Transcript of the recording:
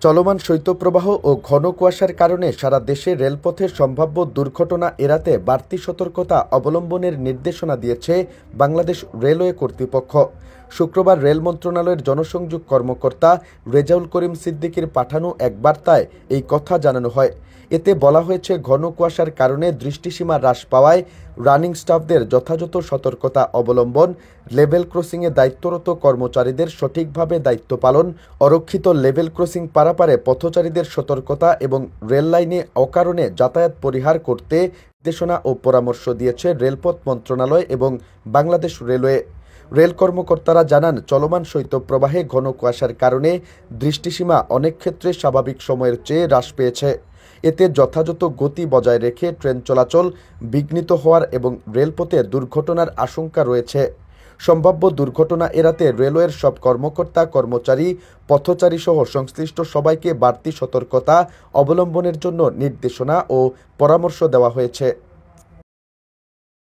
চলমান শৈত্যপ্রবাহ ও ঘন কুয়াশার কারণে সারা দেশে রেলপথে সম্ভাব্য দুর্ঘটনা এড়াতে বাড়তি সতর্কতা অবলম্বনের নির্দেশনা দিয়েছে বাংলাদেশ রেলওয়ে কর্তৃপক্ষ। শুক্রবার রেল মন্ত্রণালয়ের জনসংযোগ কর্মকর্তা রেজাউল করিম সিদ্দিকীর পাঠানো এক বার্তায় এই কথা জানানো হয়। এতে বলা হয়েছে, ঘন কুয়াশার কারণে দৃষ্টিসীমা হ্রাস পাওয়ায় রানিং স্টাফদের যথাযথ সতর্কতা অবলম্বন, লেভেল ক্রসিংয়ে দায়িত্বরত কর্মচারীদের সঠিকভাবে দায়িত্ব পালন, অরক্ষিত লেভেল ক্রসিং পারাপারে পথচারীদের সতর্কতা এবং রেল লাইনে অকারণে যাতায়াত পরিহার করতে নির্দেশনা ও পরামর্শ দিয়েছে রেলপথ মন্ত্রণালয় এবং বাংলাদেশ রেলওয়ে। রেল কর্মকর্তারা জানান, চলমান শৈত্যপ্রবাহে ঘন কুয়াশার কারণে দৃষ্টিসীমা অনেক ক্ষেত্রে স্বাভাবিক সময়ের চেয়ে হ্রাস পেয়েছে। এতে যথাযথ গতি বজায় রেখে ট্রেন চলাচল বিঘ্নিত হওয়ার এবং রেলপথে দুর্ঘটনার আশঙ্কা রয়েছে। সম্ভাব্য দুর্ঘটনা এড়াতে রেলওয়ের সব কর্মকর্তা, কর্মচারী, পথচারী সহ সংশ্লিষ্ট সবাইকে বাড়তি সতর্কতা অবলম্বনের জন্য নির্দেশনা ও পরামর্শ দেওয়া হয়েছে।